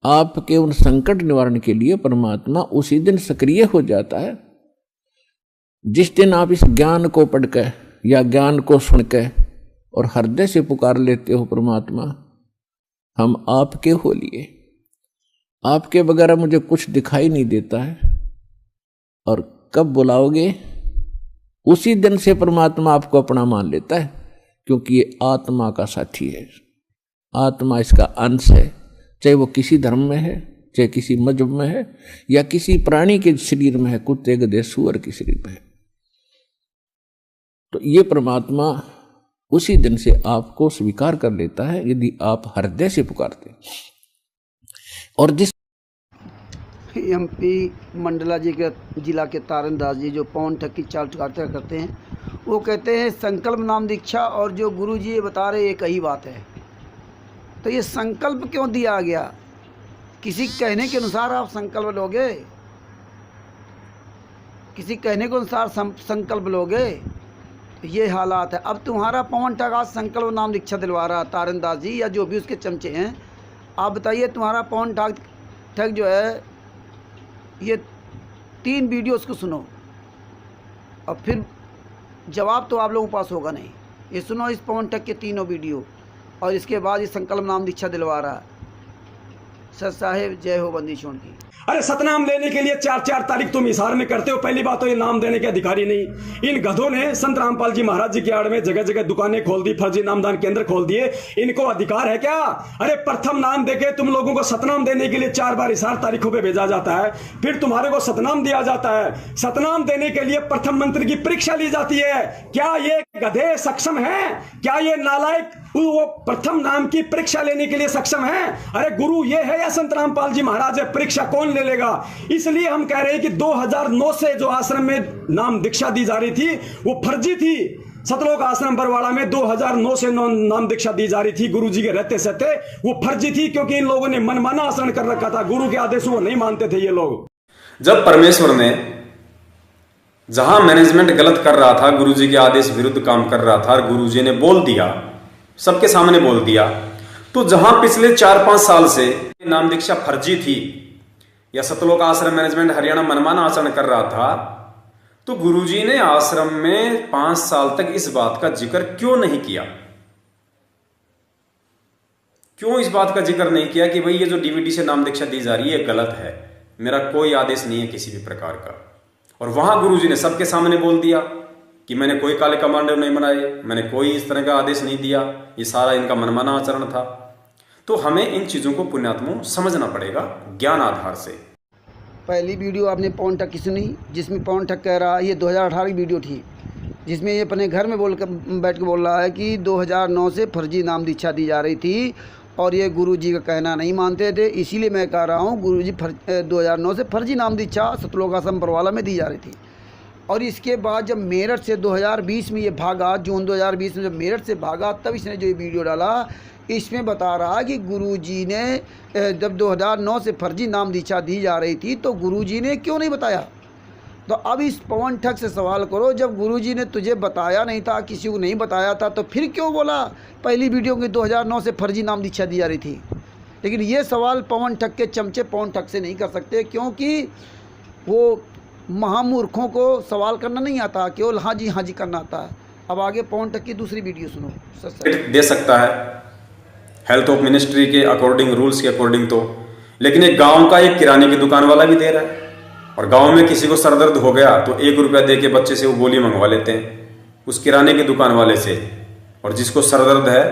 आपके उन संकट निवारण के लिए परमात्मा उसी दिन सक्रिय हो जाता है जिस दिन आप इस ज्ञान को पढ़कर या ज्ञान को सुनकर और हृदय से पुकार लेते हो, परमात्मा हम आपके हो लिए, आपके बगैर मुझे कुछ दिखाई नहीं देता है। और कब बुलाओगे, उसी दिन से परमात्मा आपको अपना मान लेता है, क्योंकि ये आत्मा का साथी है, आत्मा इसका अंश है, चाहे वो किसी धर्म में है, चाहे किसी मजहब में है, या किसी प्राणी के शरीर में है, कुत्ते गधे सूअर के शरीर में है। तो ये परमात्मा उसी दिन से आपको स्वीकार कर लेता है यदि आप हृदय से पुकारते। और जिस एमपी मंडला जी के जिला के तारनदास जी जो पौन ठग की चाल करते हैं, वो कहते हैं संकल्प नाम दीक्षा और जो गुरु जी ये बता रहे एक ही बात है। तो ये संकल्प क्यों दिया गया? किसी कहने के अनुसार आप संकल्प लोगे, किसी कहने के अनुसार संकल्प लोगे, ये हालात है। अब तुम्हारा पवन ठग आज संकल्प नाम दीक्षा दिलवा रहा तारनदास जी या जो भी उसके चमचे हैं। आप बताइए, तुम्हारा पवन ठग जो है, ये 3 वीडियो उसको सुनो और फिर जवाब तो आप लोगों के पास होगा नहीं। ये सुनो इस पवन ठग के 3 वीडियो और इसके बाद ये संकल्प नाम दीक्षा दिलवा रहा है। सर साहेब जय हो बंदी छोड़ की। अरे सतनाम लेने के लिए 4-4 तारीख तुम हिसार में करते हो। पहली बात तो ये नाम देने के अधिकारी नहीं। इन गधों ने संत रामपाल जी महाराज जी की आड़ में जगह जगह दुकानें खोल दी, फर्जी नामदान केंद्र खोल दिए। इनको अधिकार है क्या? अरे प्रथम नाम देके तुम लोगों को सतनाम देने के लिए 4 बार हिसार तारीखों पे भेजा जाता है, फिर तुम्हारे को सतनाम दिया जाता है। सतनाम देने के लिए प्रथम मंत्र की परीक्षा ली जाती है। क्या ये गधे सक्षम है? क्या ये नालायक वो प्रथम नाम की परीक्षा लेने के लिए सक्षम है? अरे गुरु ये है या संत रामपाल जी महाराज है? परीक्षा कौन ले लेगा? इसलिए हम कह रहे हैं कि 2009 से जो आश्रम में नाम दीक्षा दी जा रही थी वो फर्जी थी। सतलोक आश्रम बरवाड़ा में 2009 से नाम दीक्षा दी जा रही थी गुरु जी के रहते सहते, वो फर्जी थी क्योंकि इन लोगों ने मनमाना आचरण कर रखा था। गुरु के आदेशों को नहीं मानते थे ये लोग। जब परमेश्वर ने जहां मैनेजमेंट गलत कर रहा था, गुरु जी के आदेश विरुद्ध काम कर रहा था और गुरु जी ने बोल दिया, सबके सामने बोल दिया, तो जहां पिछले 4-5 साल से नाम दीक्षा फर्जी थी या सतलोक आश्रम मैनेजमेंट हरियाणा मनमाना आचरण कर रहा था, तो गुरुजी ने आश्रम में 5 साल तक इस बात का जिक्र क्यों नहीं किया? क्यों इस बात का जिक्र नहीं किया कि भाई ये जो डीवीडी से नाम दीक्षा दी जा रही है गलत है, मेरा कोई आदेश नहीं है किसी भी प्रकार का। और वहां गुरुजी ने सबके सामने बोल दिया कि मैंने कोई काले कमांडो नहीं बनाए, मैंने कोई इस तरह का आदेश नहीं दिया, ये सारा इनका मनमाना आचरण था। तो हमें इन चीजों को पुण्यात्मों समझना पड़ेगा ज्ञान आधार से। पहली वीडियो आपने पवन ठग की सुनी जिसमें पवन ठग कह रहा है, ये 2018 की वीडियो थी जिसमें ये अपने घर में बैठ के बोल रहा है कि 2009 से फर्जी नाम दीक्षा दी जा रही थी और ये गुरु जी का कहना नहीं मानते थे। इसीलिए मैं कह रहा हूँ गुरु जी 2009 से फर्जी नाम दीक्षा सतलोक आश्रम बरवाला में दी जा रही थी। और इसके बाद जब मेरठ से 2020 में ये भागा, जून 2020 में जब मेरठ से भागा, तब इसने जो ये वीडियो डाला इसमें बता रहा कि गुरुजी ने जब 2009 से फर्जी नाम दीक्षा दी जा रही थी तो गुरुजी ने क्यों नहीं बताया। तो अब इस पवन ठग से सवाल करो, जब गुरुजी ने तुझे बताया नहीं था, किसी को नहीं बताया था, तो फिर क्यों बोला पहली वीडियो में 2009 से फर्जी नाम दीक्षा दी जा रही थी? लेकिन ये सवाल पवन ठग के चमचे पवन ठग से नहीं कर सकते, क्योंकि वो महामूर्खों को सवाल करना नहीं आता, केवल हाँ जी करना आता है। अब आगे पवन ठग की दूसरी वीडियो सुनो। दे सकता है हेल्थ ऑफ मिनिस्ट्री के अकॉर्डिंग, रूल्स के अकॉर्डिंग तो, लेकिन एक गांव का एक किराने की दुकान वाला भी दे रहा है। और गांव में किसी को सरदर्द हो गया तो 1 रुपया दे के बच्चे से वो गोली मंगवा लेते हैं उस किराने की दुकान वाले से, और जिसको सरदर्द है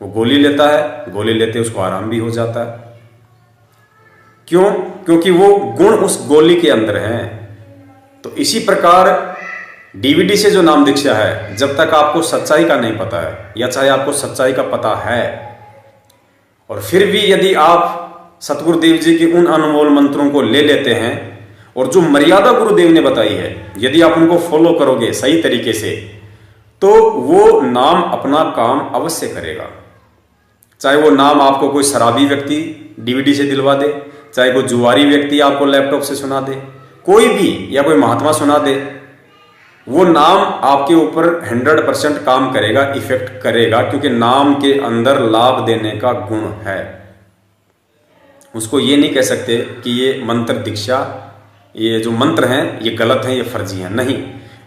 वो गोली लेता है, गोली लेते उसको आराम भी हो जाता है। क्यों? क्योंकि वो गुण उस गोली के अंदर हैं। तो इसी प्रकार डीवीडी से जो नाम दीक्षा है, जब तक आपको सच्चाई का नहीं पता है या चाहे आपको सच्चाई का पता है और फिर भी यदि आप सतगुरुदेव जी के उन अनमोल मंत्रों को ले लेते हैं और जो मर्यादा गुरुदेव ने बताई है यदि आप उनको फॉलो करोगे सही तरीके से, तो वो नाम अपना काम अवश्य करेगा। चाहे वो नाम आपको कोई शराबी व्यक्ति डीवीडी से दिलवा दे, चाहे कोई जुआरी व्यक्ति आपको लैपटॉप से सुना दे, कोई भी या कोई महात्मा सुना दे, वो नाम आपके ऊपर 100% काम करेगा, इफेक्ट करेगा, क्योंकि नाम के अंदर लाभ देने का गुण है। उसको ये नहीं कह सकते कि ये मंत्र दीक्षा, ये जो मंत्र हैं ये गलत हैं, ये फर्जी हैं। नहीं,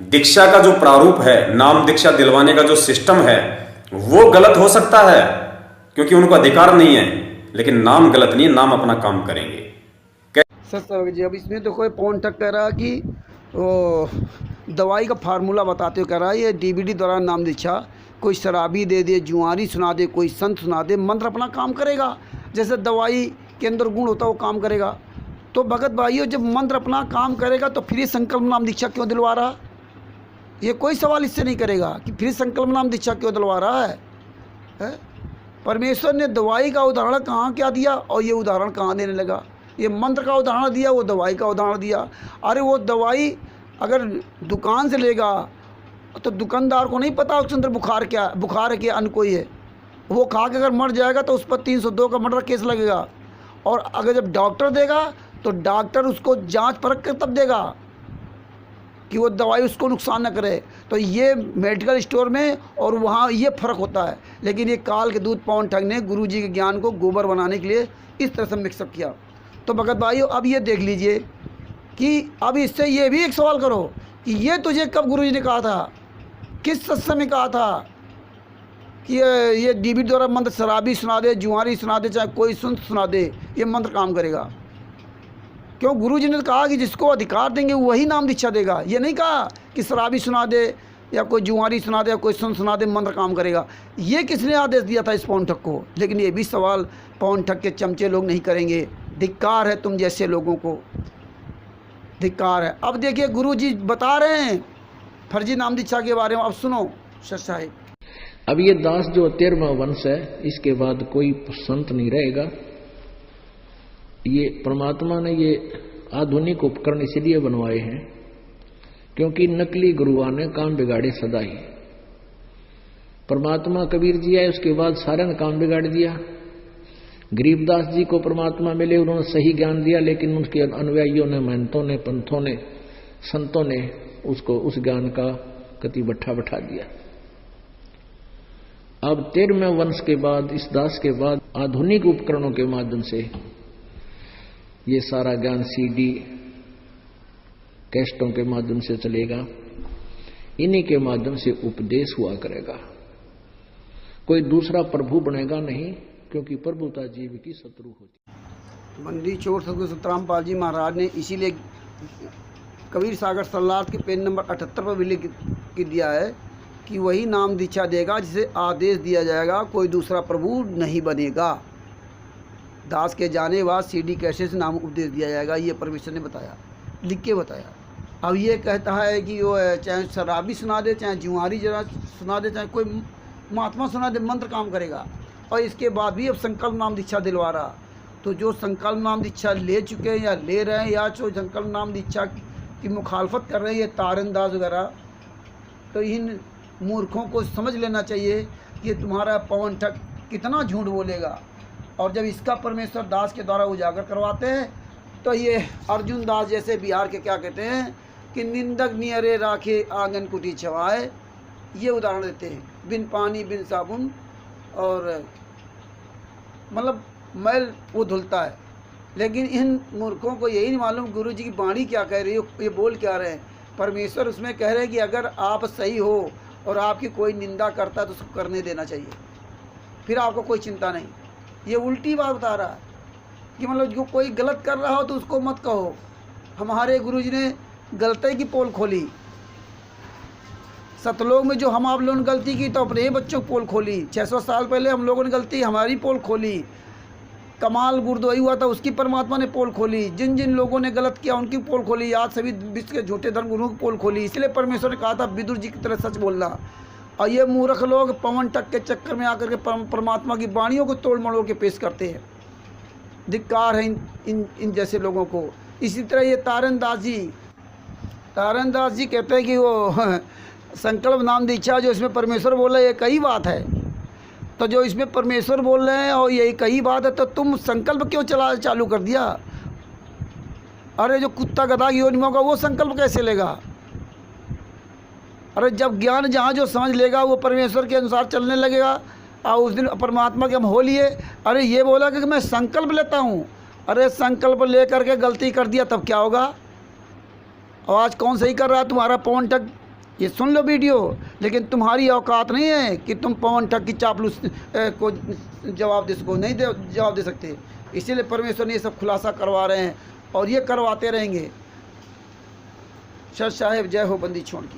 दीक्षा का जो प्रारूप है, नाम दीक्षा दिलवाने का जो सिस्टम है वो गलत हो सकता है क्योंकि उनको अधिकार नहीं है, लेकिन नाम गलत नहीं है, नाम अपना काम करेंगे। सर जी, अब इसमें तो कोई पौन तक कह रहा कि वो दवाई का फार्मूला बताते हो, कह रहा है ये डीबीडी द्वारा नाम दीक्षा, कोई शराबी दे दे, जुआरी सुना दे, कोई संत सुना दे, मंत्र अपना काम करेगा। जैसे दवाई के अंदर गुण होता है वो काम करेगा। तो भगत भाइयों, जब मंत्र अपना काम करेगा तो फिर संकल्प नाम दीक्षा क्यों दिलवा रहा? ये कोई सवाल इससे नहीं करेगा कि फिर संकल्प नाम दीक्षा क्यों दिलवा रहा है? परमेश्वर ने दवाई का उदाहरण कहाँ क्या दिया और ये उदाहरण कहाँ देने लगा? ये मंत्र का उदाहरण दिया, वो दवाई का उदाहरण दिया। अरे वो दवाई अगर दुकान से लेगा तो दुकानदार को नहीं पता उसके अंदर बुखार है कि अन्य कोई है। वो खा के अगर मर जाएगा तो उस पर 302 का मर्डर केस लगेगा। और अगर जब डॉक्टर देगा तो डॉक्टर उसको जांच परख कर तब देगा कि वो दवाई उसको नुकसान न करे। तो ये मेडिकल स्टोर में और वहाँ ये फ़र्क होता है। लेकिन ये काल के दूध पवन ठग ने गुरु जी के ज्ञान को गोबर बनाने के लिए इस तरह से मिक्सअप किया। तो भगत भाइयों, अब ये देख लीजिए कि अब इससे ये भी एक सवाल करो कि ये तुझे कब गुरु जी ने कहा था, किस सत्संग में कहा था कि ये डीबीडी द्वारा मंत्र शराबी सुना दे, जुआरी सुना दे, चाहे कोई सुना दे, ये मंत्र काम करेगा? क्यों? गुरु जी ने कहा कि जिसको अधिकार देंगे वही नाम दीक्षा देगा। ये नहीं कहा कि शराबी सुना दे या कोई जुआरी सुना दे या कोई सुना दे, मंत्र काम करेगा। ये किसने आदेश दिया था इस पवन ठग को? लेकिन ये भी सवाल पवन ठग के चमचे लोग नहीं करेंगे। धिक्कार है तुम जैसे लोगों को, धिक्कार है। अब देखिए गुरु जी बता रहे हैं फर्जी नाम दीक्षा के बारे में। अब सुनो सर साहिब। अब ये दास जो 13वां वंश है, इसके बाद कोई संत नहीं रहेगा। ये परमात्मा ने ये आधुनिक उपकरण इसलिए बनवाए हैं क्योंकि नकली गुरुआ ने काम बिगाड़े सदा ही। परमात्मा कबीर जी आए, उसके बाद सारे ने काम बिगाड़ दिया। गरीबदास जी को परमात्मा मिले, उन्होंने सही ज्ञान दिया, लेकिन उनके अनुयायियों ने, महंतों ने, पंथों ने, संतों ने उसको उस ज्ञान का कति बट्ठा बैठा दिया। अब 13वें वंश के बाद, इस दास के बाद आधुनिक उपकरणों के माध्यम से ये सारा ज्ञान सीडी कैस्टों के माध्यम से चलेगा। इन्हीं के माध्यम से उपदेश हुआ करेगा। कोई दूसरा प्रभु बनेगा नहीं, क्योंकि प्रभुता जीव की शत्रु होती। मंडी चोर सतगुरु सतराम पाल जी महाराज ने इसीलिए कबीर सागर सलाद के पेज नंबर 78 पर भी लिख के दिया है कि वही नाम दीक्षा देगा जिसे आदेश दिया जाएगा, कोई दूसरा प्रभु नहीं बनेगा। दास के जाने बाद सीडी कैसे से नाम उपदेश दिया जाएगा, ये परमेश्वर ने बताया, लिख के बताया। अब ये कहता है कि वो चाहे शराबी सुना दे, चाहे जुआरी जरा सुना दे, चाहे कोई महात्मा सुना दे, मंत्र काम करेगा। और इसके बाद भी अब संकल्प नाम दीक्षा दिलवा रहा। तो जो संकल्प नाम दीक्षा ले चुके हैं या ले रहे हैं या जो संकल्प नाम दीक्षा की मुखालफत कर रहे हैं, ये तारंदाज वगैरह, तो इन मूर्खों को समझ लेना चाहिए कि तुम्हारा पवन ठग कितना झूठ बोलेगा। और जब इसका परमेश्वर दास के द्वारा उजागर करवाते हैं तो ये अर्जुन दास जैसे बिहार के क्या कहते हैं कि निंदक नियरे राखे आंगन कुटी छवाए, ये उदाहरण देते हैं। बिन पानी बिन साबुन और मतलब मैल वो धुलता है। लेकिन इन मूर्खों को यही नहीं मालूम गुरु जी की वाणी क्या कह रही है, ये बोल क्या रहे हैं। परमेश्वर उसमें कह रहे हैं कि अगर आप सही हो और आपकी कोई निंदा करता है तो उसको करने देना चाहिए, फिर आपको कोई चिंता नहीं। ये उल्टी बात बता रहा है कि मतलब जो कोई गलत कर रहा हो तो उसको मत कहो। हमारे गुरु जी ने गलती की पोल खोली। सतलोक में जो हम आप लोगों ने गलती की तो अपने ही बच्चों को पोल खोली। 600 साल पहले हम लोगों ने गलती, हमारी पोल खोली। कमाल गुरुद्वारी हुआ था, उसकी परमात्मा ने पोल खोली। जिन जिन लोगों ने गलत किया उनकी पोल खोली। आज सभी विश्व के झूठे धर्म गुरुओं की पोल खोली। इसलिए परमेश्वर ने कहा था विदुर जी की तरह सच बोलना। और ये मूर्ख लोग पवन टक के चक्कर में आकर के परमात्मा की वाणियों को तोड़ मड़ोड़ के पेश करते हैं। धिक्कार है इन जैसे लोगों को। इसी तरह ये तारनदास जी कहते हैं कि वो संकल्प नाम दीक्षा जो इसमें परमेश्वर बोल रहे हैं, ये कई बात है। तो जो इसमें परमेश्वर बोल रहे हैं और यही कई बात है, तो तुम संकल्प क्यों चालू कर दिया? अरे जो कुत्ता गधा की योनि में होगा वो संकल्प कैसे लेगा? अरे जब ज्ञान जहाँ जो समझ लेगा वो परमेश्वर के अनुसार चलने लगेगा। और उस दिन परमात्मा के हम हो लिए। अरे ये बोला कि मैं संकल्प लेता हूँ अरे संकल्प लेकर के गलती कर दिया तब क्या होगा? और आज कौन सही कर रहा है? तुम्हारा पवन ठग। ये सुन लो वीडियो, लेकिन तुम्हारी औकात नहीं है कि तुम पवन ठग की चापलूस को जवाब दे सको, नहीं जवाब दे सकते। इसीलिए परमेश्वर ने ये सब खुलासा करवा रहे हैं और ये करवाते रहेंगे। सर साहेब जय हो बंदी छोड़ की।